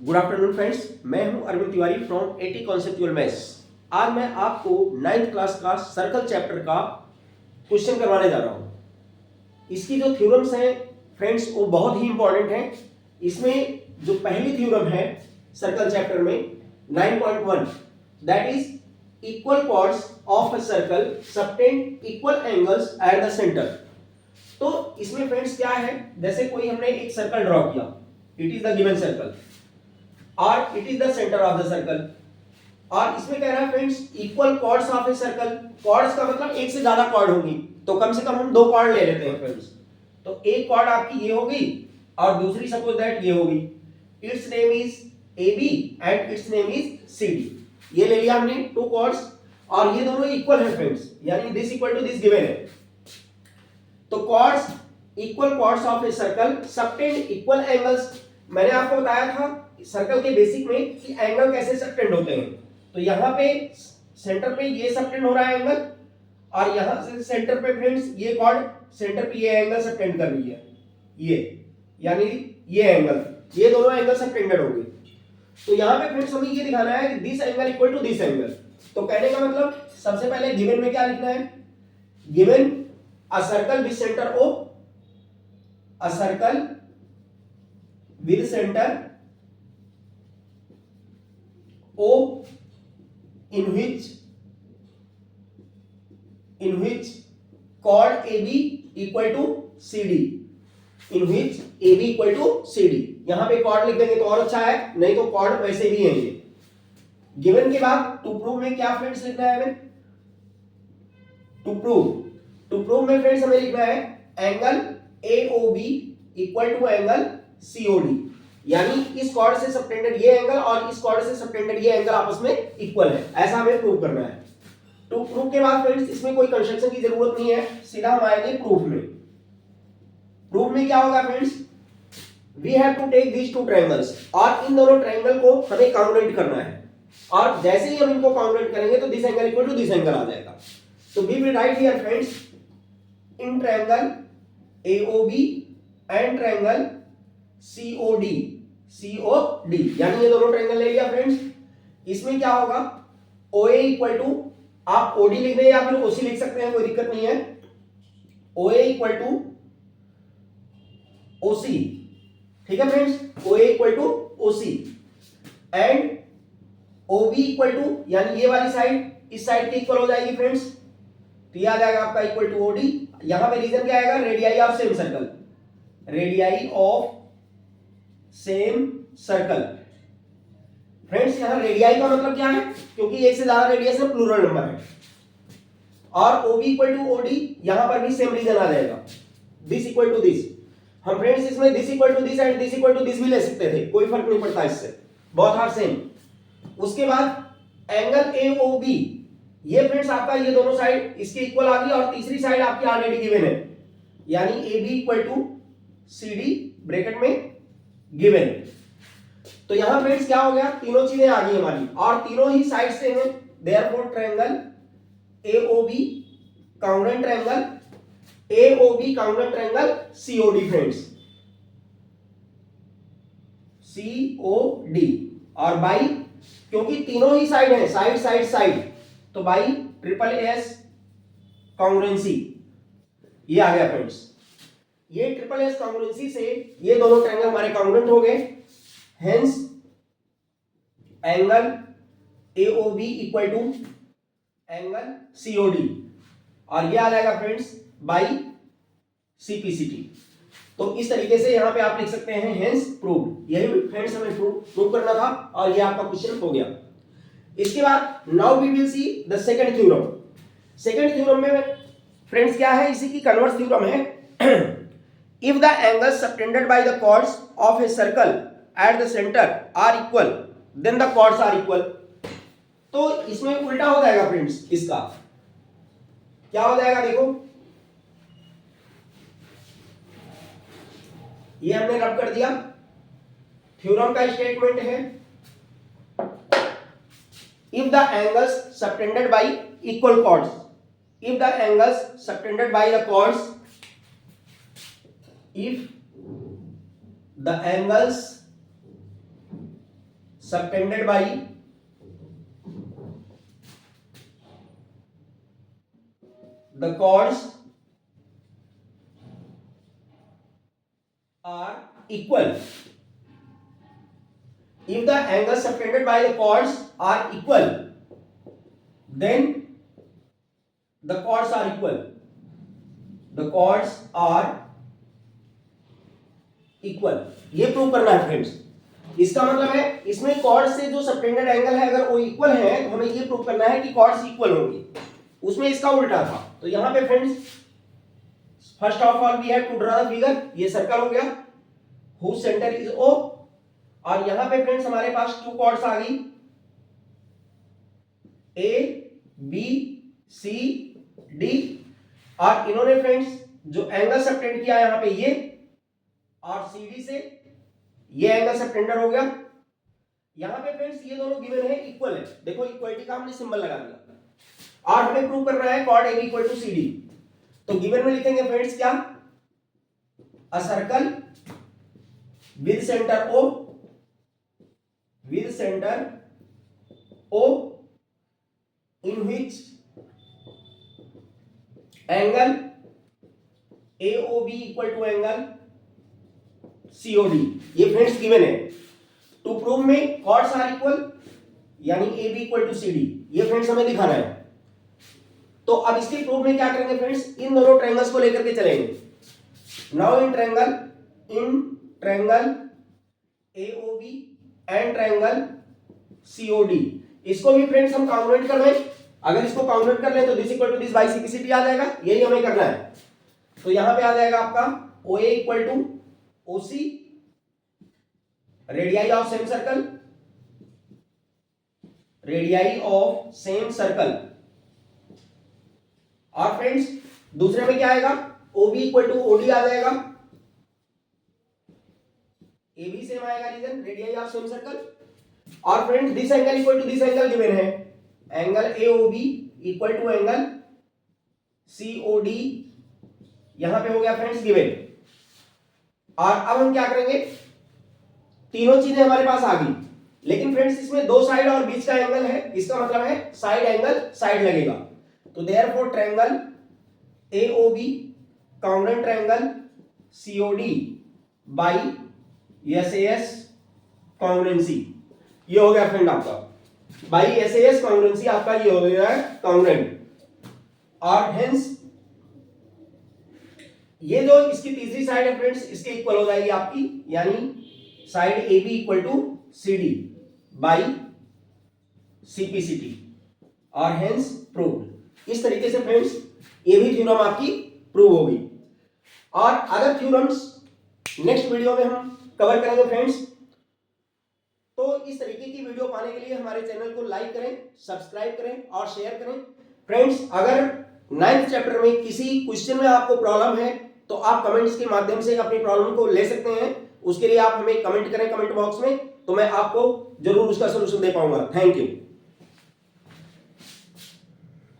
Good afternoon friends, मैं हूं Arvind Tiwari from AT conceptual maths. आज मैं आपको 9th क्लास का सर्कल चैप्टर का क्वेश्चन करवाने जा रहा हूं। इसकी जो थ्योरम्स हैं फ्रेंड्स वो बहुत ही इंपॉर्टेंट हैं। इसमें जो पहली थ्योरम है सर्कल चैप्टर में 9.1 that is equal chords of a circle subtend equal angles at the centre. तो इसमें फ्रेंड्स क्या है, जैसे कोई हमने एक सर्कल ड्रॉ किया, it is the given circle और it is the centre of the circle. और इसमें कह रहा है friends equal chords of a circle. Chords का मतलब एक से ज्यादा कॉर्ड होंगी, तो कम से कम हम दो कॉर्ड ले लेते हैं फ्रेंड्स। तो एक कॉर्ड आपकी ये होगी और दूसरी सपोज दैट ये होगी। It's name is AB and it's name is CD। ये ले लिया हमने टू कॉर्ड्स और ये दोनों इक्वल है फ्रेंड्स, यानी this equal to this given है। तो chords equal chords of a circle subtend equal angles. मैंने आपको बताया था सर्कल के बेसिक में कि एंगल कैसे सबटेंड होते हैं। तो यहाँ पे सेंटर पे ये सबटेंड हो रहा है एंगल और यहाँ से सेंटर पे फ्रेंड्स ये कॉर्ड सेंटर पे ये एंगल सबटेंड कर रही है, ये यानी ये एंगल, ये दोनों एंगल सबटेंडेड होंगे। तो यहाँ पे फ्रेंड्स हमें ये दिखाना है कि this angle equal to this angle. तो कहने का मतलब सबसे पहले गिवन में क्या लिखना है, given a circle with centre O, a circle with centre O in which chord AB equal to CD, in which AB equal to CD। यहां पे कॉर्ड लिख देंगे तो और अच्छा है, नहीं तो कॉर्ड वैसे भी है ये। गिवन के बाद टू प्रूव में क्या फ्रेंड्स लिखना है हमें, टू प्रूव में फ्रेंड्स हमें लिखना है angle AOB equal to angle COD, यानी इस कॉर्ड से सबटेंडेड ये एंगल और इस कॉर्ड से सबटेंडेड ये एंगल आपस में इक्वल है, ऐसा हमें प्रूव करना है। तो प्रूफ के बाद फ्रेंड्स इसमें कोई कंस्ट्रक्शन की जरूरत नहीं है, सीधा हम आएंगे प्रूफ में। प्रूफ में क्या होगा friends, we have to take these two triangles और इन दोनों ट्रायंगल को हमें काउंटेंट करना है और जैसे ही हम इनको काउंटेंट करेंगे तो this angle equal to this angle आ जाएगा। तो we will write here friends in triangle AOB and triangle COD, यानी ये दोनों ट्रायंगल ले लिया फ्रेंड्स। इसमें क्या होगा, OA इक्वल टू, आप OD लिख दें या फिर OC लिख सकते हैं, कोई दिक्कत नहीं है। OA इक्वल टू OC, ठीक है friends, OA equal to OC and OB equal to, यानी ये वाली साइड इस साइड की इक्वल हो जाएगी फ्रेंड्स, तो ये आ जाएगा आपका इक्वल टू OD। यहां पे रीजन क्या आएगा, radii of same circle, radii of same circle. Friends यहां रेडियाई का मतलब क्या है, क्योंकि एक से ज्यादा रेडियस है, प्लूरल नंबर है। और OB इक्वल टू OD, यहां पर भी सेम रीजन आ जाएगा, दिस इक्वल टू दिस। हम फ्रेंड्स इसमें this equal to this and this equal to this भी ले सकते थे, कोई फर्क नहीं पड़ता इससे, बहुत आर सेम। उसके बाद एंगल AOB, ये फ्रेंड्स आपका ये दोनों साइड इसके इक्वल आ गई और तीसरी साइड आपकी ऑलरेडी गिवन है, यानी AB equal to CD bracket में गिवन। तो यहां फ्रेंड्स क्या हो गया, तीनों चीजें आ गई हमारी और तीनों ही साइड से हैं, therefore triangle AOB accountant triangle AOB accountant triangle COD friends, COD। और बाई, क्योंकि तीनों ही साइड है, साइड साइड साइड, तो बाई SSS कांग्रुएंसी, ये आ गया फ्रेंड्स। ये SSS कांग्रुएंसी से ये दोनों ट्रायंगल हमारे कांग्रुएंट हो गए, hence angle AOB equal to angle COD और ये आ जाएगा फ्रेंड्स बाई CPCT। तो इस तरीके से यहां पे आप लिख सकते हैं हेंस प्रूव्ड। यही फ्रेंड्स हमें प्रूव करना था और ये आपका क्वेश्चन हो गया। इसके बाद now we will see the second theorem. Second theorem में फ्रेंड्स क्या है, इसी की कन्वर्स थ्योरम है। If the angles subtended by the chords of a circle at the centre are equal then the chords are equal. तो इसमें उल्टा हो जाएगा फ्रेंड्स, इसका क्या हो जाएगा, देखो ये हमने रब कर दिया, थ्योरम का स्टेटमेंट है if the angles subtended by equal chords, if the angles subtended by the chords, if the angles subtended by the chords are equal. If the angles subtended by the chords are equal, then the chords are equal. The chords are equal. ये prove करना है friends. इसका मतलब है इसमें chords से जो subtended angle है अगर वो इक्वल है तो हमें ये प्रूव करना है कि कॉर्ड्स इक्वल होंगे. उसमें इसका उल्टा था. तो यहां पे friends first of all we have to draw the figure. ये सर्कल हो गया whose सेंटर इज O. और यहां पे फ्रेंड्स हमारे पास टू कॉर्ड्स आ गई A B C D. और इन्होंने फ्रेंड्स जो एंगल सबटेंड किया यहां पे ये और CD से ये एंगल सबटेंडर हो गया. यहां पे फ्रेंड्स ये दोनों गिवन है इक्वल है. देखो इक्वलिटी का हमने सिंबल लगा दिया. और हमें प्रूव करना है chord AB equal to CD. तो गिवन में लिखेंगे फ्रेंड्स क्या, a circle with centre O, with center O in which angle AOB equal to angle COD. ये फ्रेंड्स गिवन है. टू प्रूव में कॉर्ड्स आर इक्वल यानी AB इक्वल टू CD. ये friends हमें दिखाना है. तो अब इसके प्रूव में क्या करेंगे फ्रेंड्स, इन दोनों ट्रायंगल्स को लेकर के चलेंगे. Now in triangle AOB and triangle COD. इसको भी फ्रेंड्स हम काउंट कर लें. अगर इसको काउंट कर लें तो this equal to this by CPCT आ जाएगा. यही हमें करना है. तो यहां पे आ जाएगा आपका OA equal to OC, radii of same circle, radii of same circle. और फ्रेंड्स दूसरे में क्या आएगा, OB इक्वल टू OD आ जाएगा. AB सेम आएगा reason, radii of same circle. और friends this angle equal to this angle given है, angle AOB equal to angle COD. यहां पे हो गया फ्रेंड्स गिवन. और अब हम क्या करेंगे, तीनों चीजें हमारे पास आ गई. लेकिन फ्रेंड्स इसमें दो साइड और बीच का एंगल है. इसका मतलब है साइड एंगल साइड लगेगा. तो therefore triangle AOB counted triangle COD by SAS कांग्रुएंसी. ये हो गया फ्रेंड आपका बाई SAS कांग्रुएंसी. आपका ये हो गया है कांग्रुएंट. और हेंस ये जो इसकी तीसरी साइड है फ्रेंड्स इसके इक्वल हो जाएगी आपकी, यानी side AB equal to CD by CPCT. और हेंस प्रूव्ड. इस तरीके से फ्रेंड्स ये भी थ्योरम आपकी प्रूव होगी. और अदर थ्योरम्स नेक्स्ट वीडियो में हम कवर करेंगे फ्रेंड्स. तो इस तरीके की वीडियो पाने के लिए हमारे चैनल को लाइक करें, सब्सक्राइब करें और शेयर करें. फ्रेंड्स अगर 9th चैप्टर में किसी क्वेश्चन में आपको प्रॉब्लम है तो आप कमेंट्स के माध्यम से अपनी प्रॉब्लम को ले सकते हैं. उसके लिए आप हमें कमेंट करें कमेंट बॉक्स में, तो मैं आपको जरूर उसका सलूशन दे पाऊंगा. Thank you.